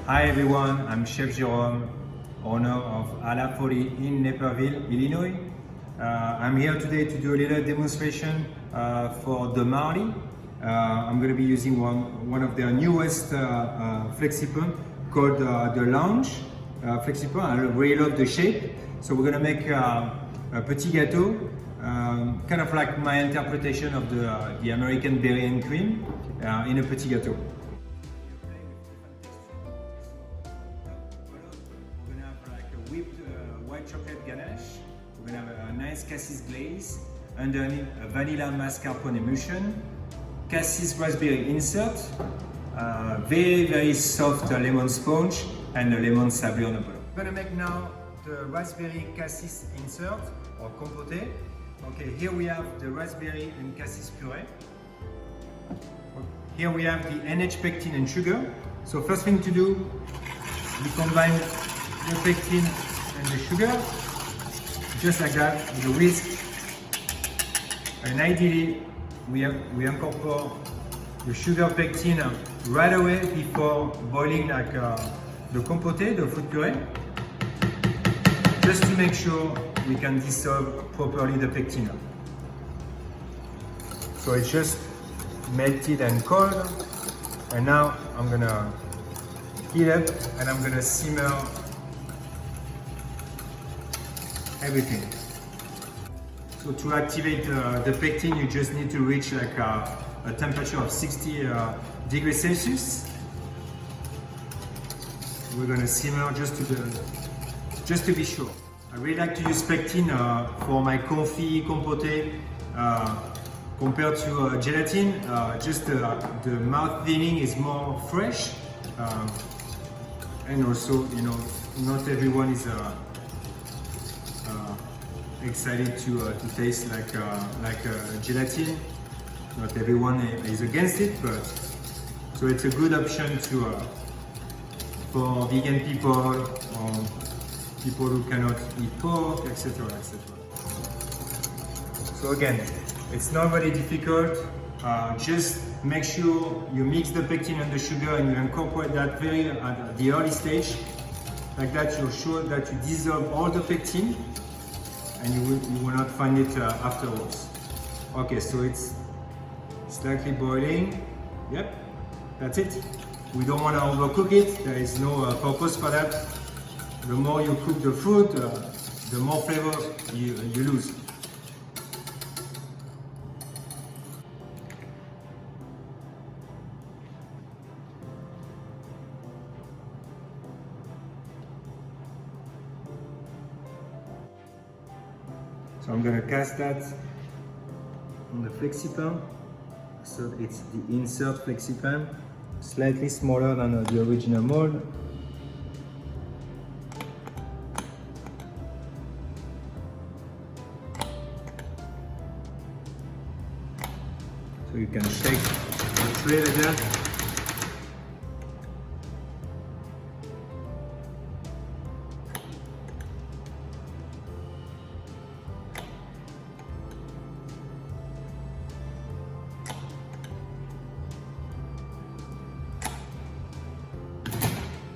Hi everyone, I'm Chef Jerome, owner of A La Folie in Naperville, Illinois. I'm here today to do a little demonstration for the Marley. I'm going to be using one of their newest Flexipan called the Lounge Flexipan. I really love the shape. So we're going to make a Petits Gateaux, kind of like my interpretation of the American berry and cream in a Petits Gateaux. Whipped white chocolate ganache. We're gonna have a nice Cassis Glaze, underneath a vanilla mascarpone emulsion, Cassis raspberry insert, very soft lemon sponge, and a lemon sable on the bottom. We're gonna make now the raspberry Cassis insert or Compote. Okay, here we have the raspberry and Cassis puree. Here we have the NH pectin and sugar. So first thing to do, we combine the pectin and the sugar, just like that, with a whisk. And ideally, we incorporate the sugar pectin right away before boiling like the compote, the fruit puree, just to make sure we can dissolve properly the pectin. So it's just melted and cold, and now I'm gonna heat up and I'm gonna simmer everything. So to activate the pectin, you just need to reach like a temperature of 60 degrees Celsius. We're gonna simmer just to be sure. I really like to use pectin for my coffee, compote, compared to gelatin. Just the mouth feeling is more fresh, and also, you know, not everyone is excited to taste like gelatin. Not everyone is against it, but so it's a good option for vegan people or people who cannot eat pork, etc., etc. So again, it's not very difficult. Just make sure you mix the pectin and the sugar and you incorporate that very at the early stage. Like that, you're sure that you dissolve all the pectin and you will not find it afterwards. Okay, so it's slightly boiling. Yep, that's it. We don't want to overcook it. There is no purpose for that. The more you cook the fruit, the more flavor you lose. So I'm going to cast that on the Flexipan. So it's the insert Flexipan, slightly smaller than the original mold. So you can shake the tray like that.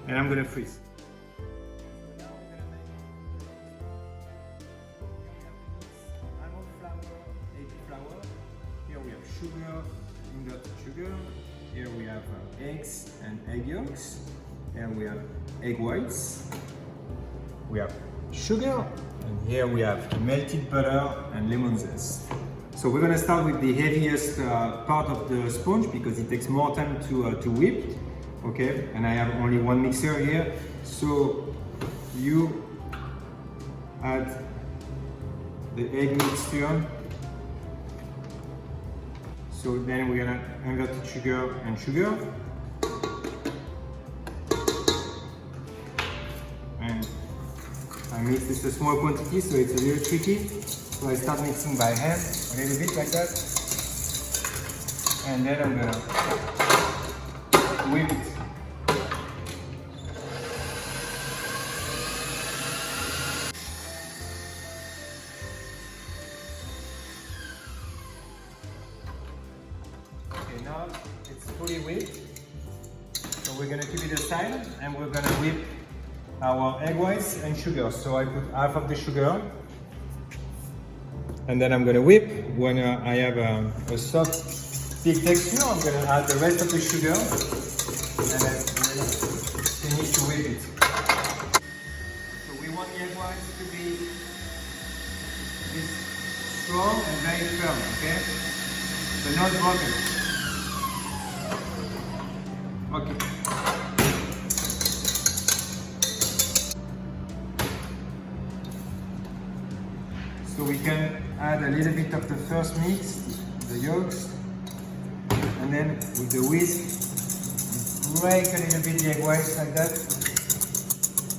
And I'm gonna freeze. So now we're gonna make almond flour, egg flour. Here we have sugar, inverted sugar. Here we have eggs and egg yolks. Here we have egg whites. We have sugar, and here we have melted butter and lemon zest. So we're gonna start with the heaviest part of the sponge because it takes more time to whip. Okay, and I have only one mixer here, so you add the egg mixture. So then we're gonna inverted sugar and sugar, and I mix this a small quantity, so it's a little tricky. So I start mixing by hand a little bit like that, and then I'm gonna whip it. Okay, now it's fully whipped. So we're gonna keep it aside and we're gonna whip our egg whites and sugar. So I put half of the sugar and then I'm gonna whip. When I have a soft, thick texture, I'm gonna add the rest of the sugar and then finish to whip it. So we want the egg whites to be this strong and very firm, okay? But not broken. Okay. So we can add a little bit of the first mix, the yolks, and then with the whisk, break a little bit the egg whites like that.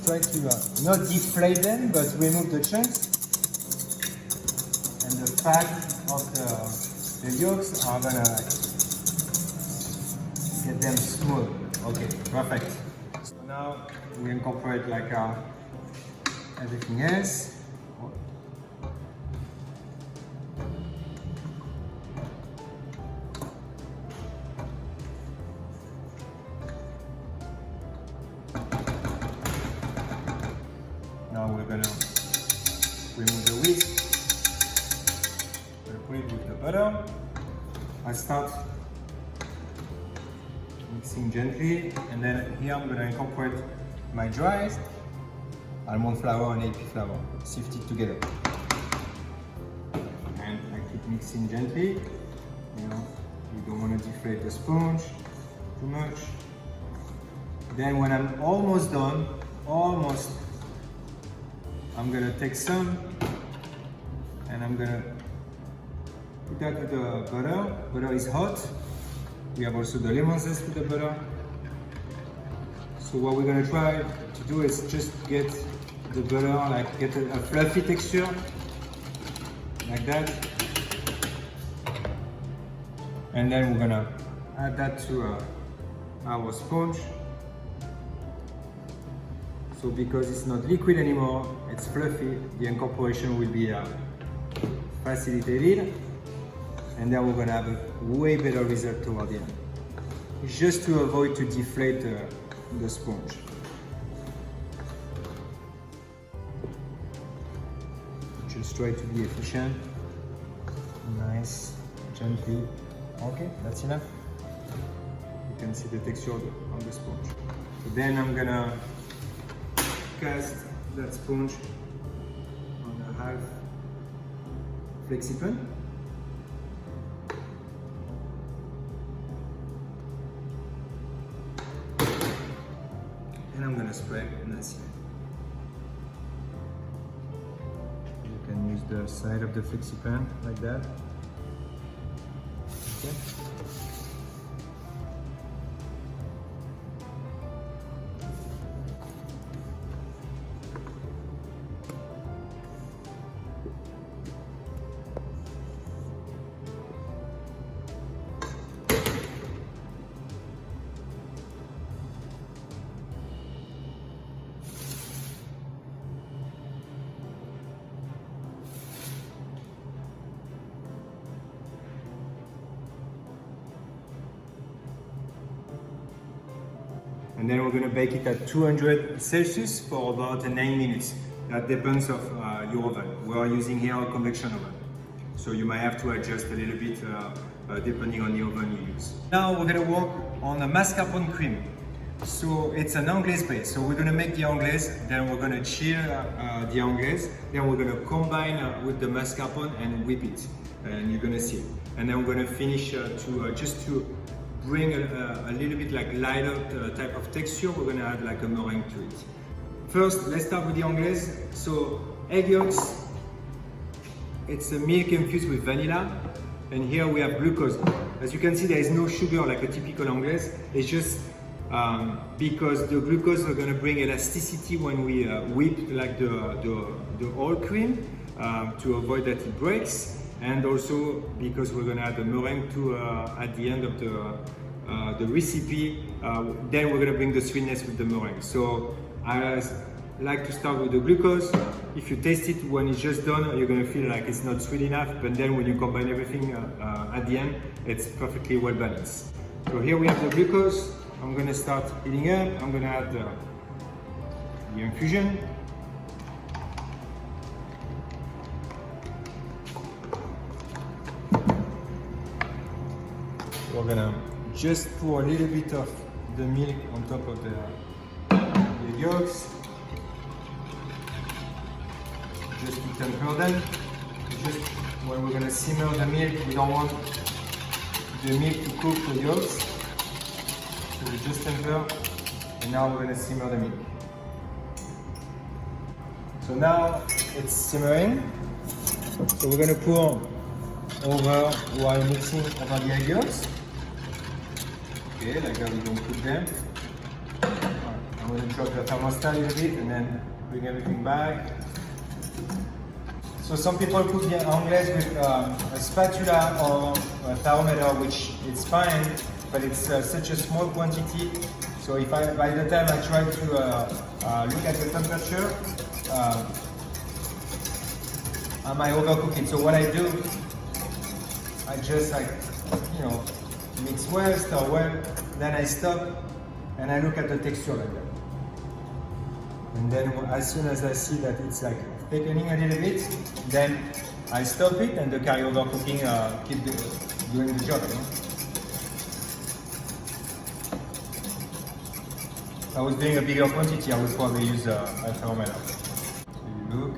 Try to not deflate them, but remove the chunks. And the fat of the yolks are gonna get them smooth. Okay, perfect. So now we incorporate like everything else. Now we're gonna remove the whisk. We're gonna put it with the butter. I start mixing gently, and then here I'm gonna incorporate my dried almond flour and AP flour, sifted together. And I keep mixing gently. You know, you don't want to deflate the sponge too much. Then when I'm almost done, I'm gonna take some and I'm gonna put that with the butter. Butter is hot. We have also the lemon zest with the butter. So what we're gonna try to do is just get the butter, like get a fluffy texture, like that. And then we're gonna add that to our sponge. So because it's not liquid anymore, it's fluffy, the incorporation will be facilitated, and then we're gonna have a way better result toward the end. It's just to avoid to deflate the sponge. Just try to be efficient, nice, gently. Okay, that's enough. You can see the texture on the sponge. So then I'm gonna cast that sponge on a half Flexipan. And I'm gonna spread nicely. You can use the side of the Flexipan like that. Okay. And then we're going to bake it at 200 Celsius for about 9 minutes. That depends of your oven. We are using here a convection oven, so you might have to adjust a little bit depending on the oven you use. Now we're going to work on a mascarpone cream. So it's an anglaise base. So we're going to make the anglaise, then we're going to chill the anglaise, then we're going to combine with the mascarpone and whip it, and you're going to see it. And then we're going to finish just to bring a little bit like lighter type of texture. We're gonna add like a meringue to it. First, let's start with the anglaise. So egg yolks, it's a milk infused with vanilla, and here we have glucose. As you can see, there is no sugar like a typical anglaise. It's just because the glucose are gonna bring elasticity when we whip like the whole cream to avoid that it breaks. And also because we're gonna add the meringue to at the end of the recipe, then we're gonna bring the sweetness with the meringue. So I like to start with the glucose. If you taste it when it's just done, you're gonna feel like it's not sweet enough, but then when you combine everything at the end, it's perfectly well balanced. So here we have the glucose, I'm gonna start heating up. I'm gonna add the infusion. We're gonna just pour a little bit of the milk on top of the yolks, just to temper them. Just when we're gonna simmer the milk, we don't want the milk to cook the yolks. So we just temper, and now we're gonna simmer the milk. So now it's simmering. So we're gonna pour over while mixing over the egg yolks. Okay, like that we don't cook them. I'm going to drop the thermostat a little bit and then bring everything back. So some people cook the anglaise with a spatula or a thermometer, which is fine, but it's such a small quantity. So if by the time I try to look at the temperature, I might overcook it. So what I do, I just mix well, stir well, then I stop and I look at the texture like that. And then as soon as I see that it's like thickening a little bit, then I stop it and the carryover cooking keep doing the job. You know? If I was doing a bigger quantity, I would probably use a thermometer. So you look.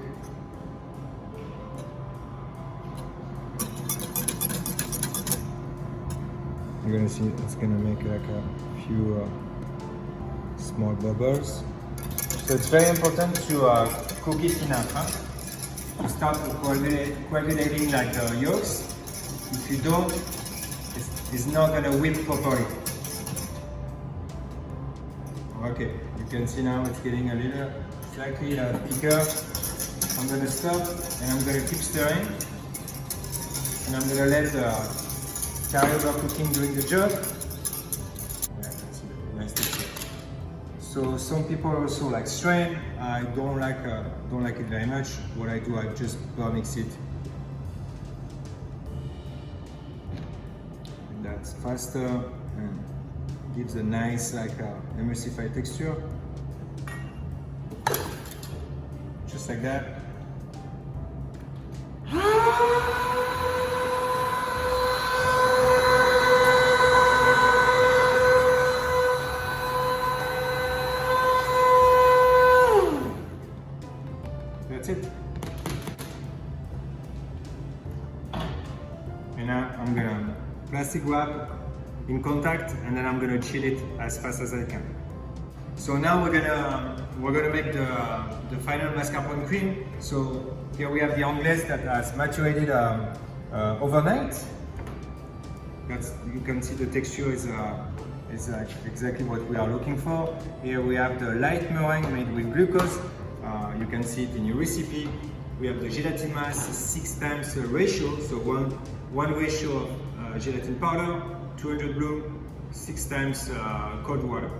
You're gonna see it's gonna make like a few small bubbles. So it's very important to cook it enough, huh? To start coagulating like the yolks. If you don't, it's not gonna whip properly. Okay, you can see now it's getting a little slightly thicker. I'm gonna stop and I'm gonna keep stirring, and I'm gonna let the carryover cooking doing the job. Yeah, that's a nice texture. So some people also like strain. I don't like it very much. What I do, I just mix it. And that's faster and gives a nice emulsified texture. Just like that. That's it. And now I'm gonna plastic wrap in contact, and then I'm gonna chill it as fast as I can. So now we're gonna make the final mascarpone cream. So here we have the anglaise that has maturated overnight. You can see the texture is exactly what we are looking for. Here we have the light meringue made with glucose. You can see it in your recipe. We have the gelatin mass 6 times ratio, so one ratio of gelatin powder, 200 bloom, 6 times cold water.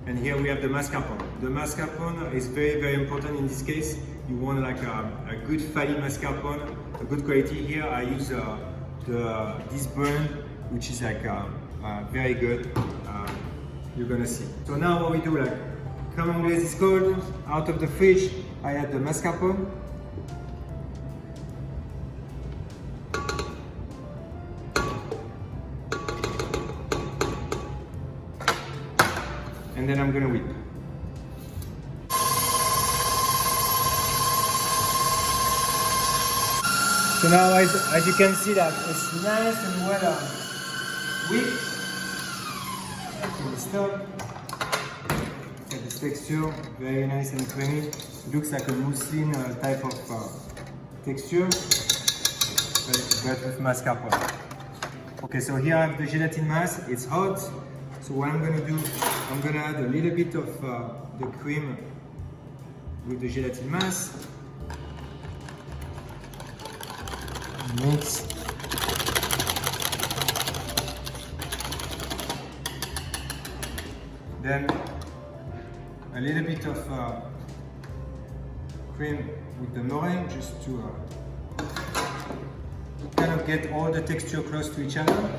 And here we have the mascarpone. The mascarpone is very, very important in this case. You want like a good fatty mascarpone, a good quality. Here I use this brand, which is like very good. You're gonna see. So now what we do, like crème anglaise is cold, out of the fridge, I add the mascarpone. And then I'm gonna whip. So now as you can see that it's nice and well whipped. So we stop. Look at this texture, very nice and creamy. It looks like a muslin type of texture, but with mascarpone. Okay, so here I have the gelatin mass, it's hot. So what I'm gonna do, I'm gonna add a little bit of the cream with the gelatin mass. Mix. Then a little bit of cream with the meringue, just to kind of get all the texture close to each other.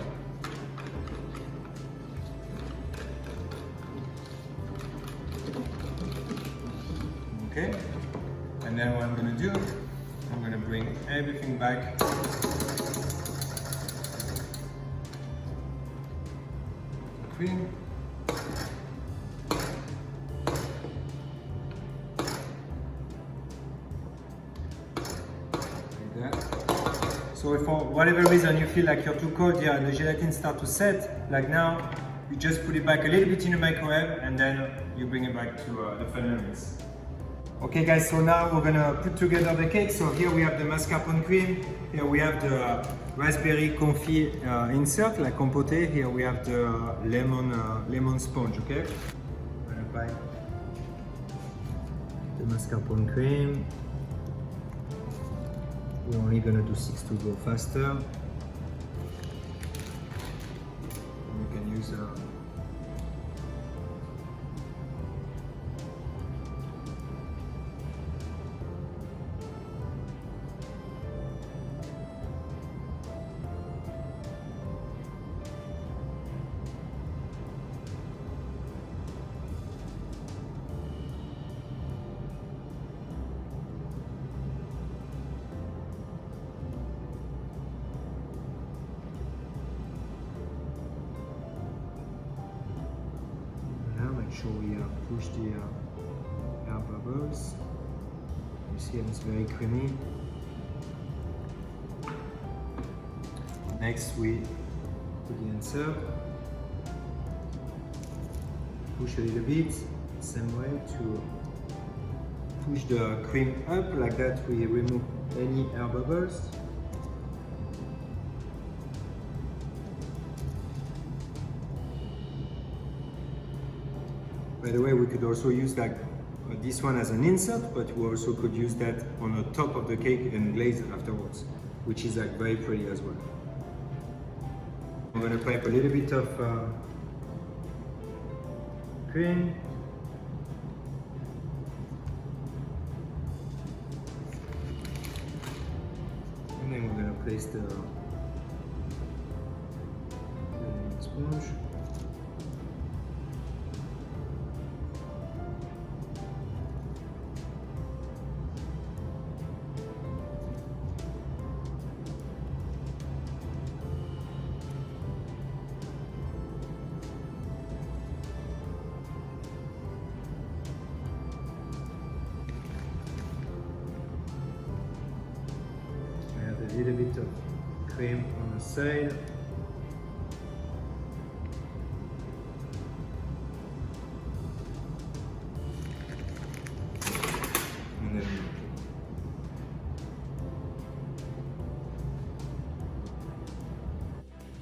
then what I'm going to do, I'm going to bring everything back. Cream. So if for whatever reason you feel like you're too cold here and the gelatin start to set, like now, you just put it back a little bit in the microwave and then you bring it back to the funnel rinse. Okay guys, so now we're gonna put together the cake. So here we have the mascarpone cream, here we have the raspberry confit insert, like compote. Here we have the lemon sponge, okay? I'm gonna buy the mascarpone cream. We're only gonna do 6 to go faster. You can use make sure we push the air bubbles. You see it's very creamy. Next we put the insert. Push a little bit, same way to push the cream up, like that we remove any air bubbles. By the way, we could also use like this one as an insert, but we also could use that on the top of the cake and glaze afterwards, which is like very pretty as well. I'm going to pipe a little bit of cream. And then we're going to place the sponge. A little bit of cream on the side. And then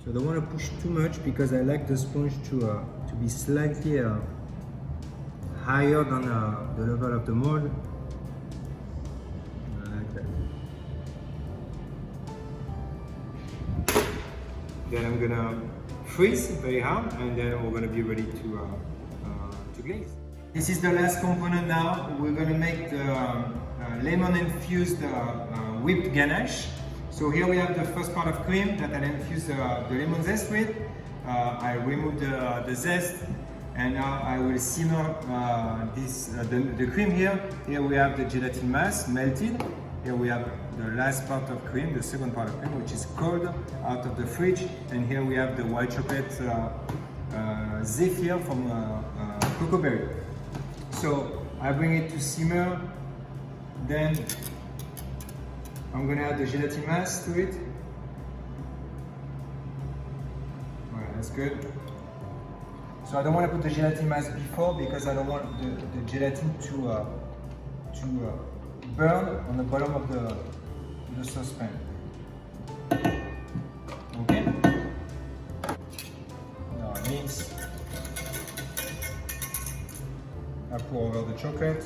so I don't want to push too much because I like the sponge to be slightly higher than the level of the mold. Then I'm gonna freeze very hard, and then we're gonna be ready to glaze. This is the last component now. We're gonna make the lemon infused whipped ganache. So here we have the first part of cream that I'll infuse the lemon zest with. I remove the zest, and now I will simmer the cream here. Here we have the gelatin mass melted. Here we have the last part of cream, the second part of cream, which is cold out of the fridge. And here we have the white chocolate zephyr from cocoa berry. So I bring it to simmer. Then I'm gonna add the gelatin mass to it. Alright, that's good. So I don't want to put the gelatin mass before because I don't want the gelatin to burn on the bottom of the saucepan. Okay. Now I mix. I pour over the chocolate.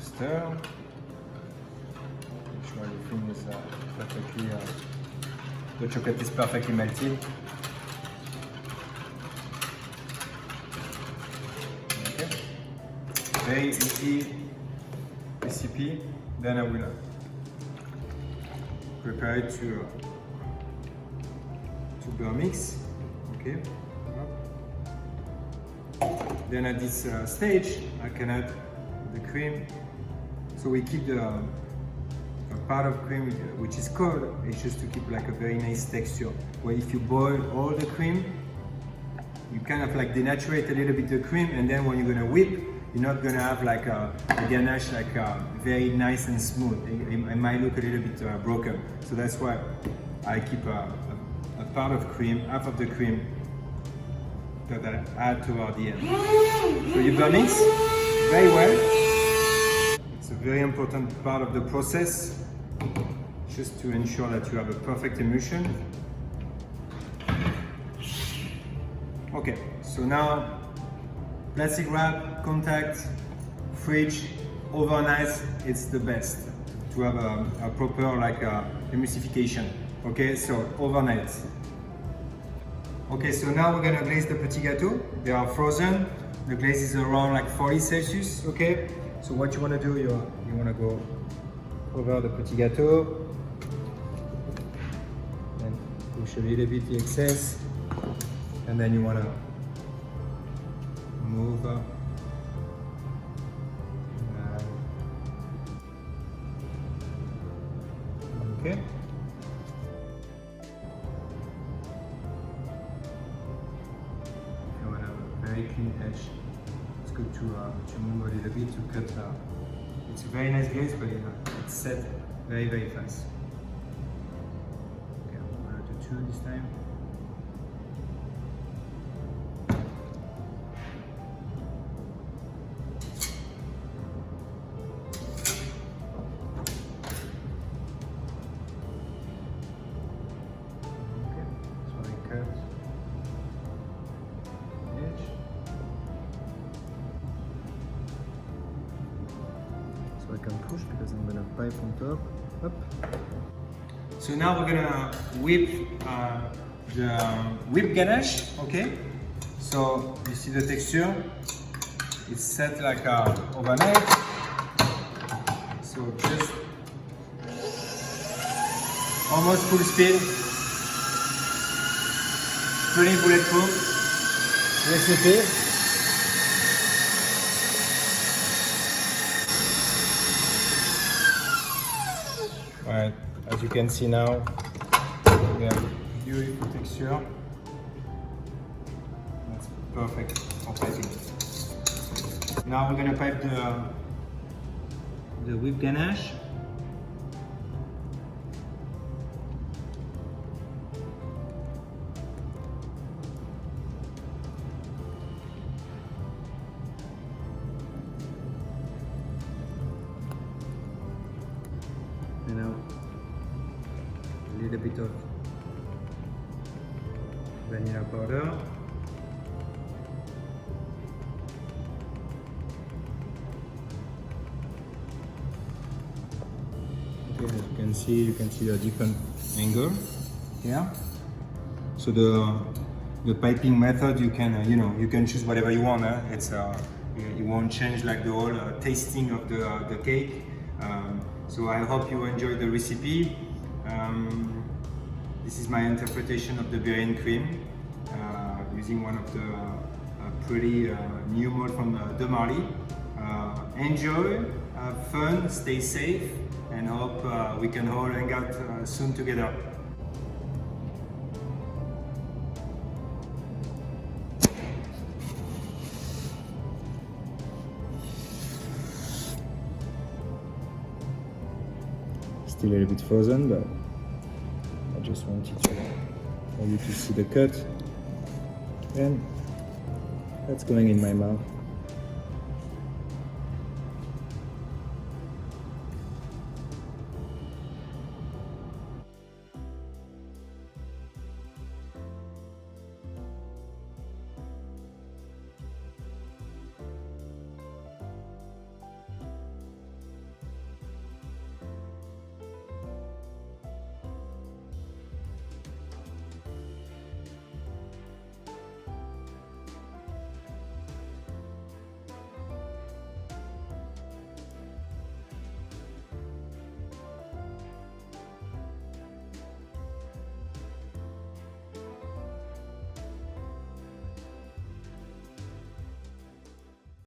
Stir. Make sure everything is perfectly, the chocolate is perfectly melted. Okay. Very easy recipe. Then I will prepare it to beurre mix. Okay. Then at this stage, I can add the cream. So we keep the a part of cream which is cold. It's just to keep like a very nice texture. Where if you boil all the cream, you kind of like denaturate a little bit the cream, and then when you're gonna whip, you're not gonna have like a ganache like very nice and smooth. It might look a little bit broken. So that's why I keep a part of cream, half of the cream that I add toward the end. So you beurre mix very well. It's a very important part of the process, just to ensure that you have a perfect emulsion. Okay, so now plastic wrap, contact, fridge, overnight, it's the best to have a proper like emulsification. Okay, so overnight. Okay, so now we're gonna glaze the Petits Gateaux. They are frozen. The glaze is around like 40 Celsius, okay? So what you wanna do, you wanna go over the Petits Gateaux and push a little bit the excess, and then you wanna move up. Okay. Very clean edge. It's good to move a little bit to cut. It's a very nice glaze, but it's set very, very fast. Okay, I'm gonna do 2 this time. Okay, so I cut. So I can push because I'm gonna pipe on top. Up. So now we're gonna whip the whipped ganache. Okay. So you see the texture. It's set like overnight. So just almost full speed. Pretty bulletproof recipe. Alright, as you can see now, we have beautiful texture. That's perfect for piping. Now we're gonna pipe the whipped ganache. You know, a little bit of vanilla powder. Okay, as you can see a different angle here. So the piping method, you can you can choose whatever you want. It's it won't change like the whole tasting of the cake. So I hope you enjoyed the recipe. This is my interpretation of the berry cream using one of the pretty new mold from De Marly. Enjoy, have fun, stay safe, and hope we can all hang out soon together. Still a little bit frozen, but I just wanted for you to see the cut, and that's going in my mouth.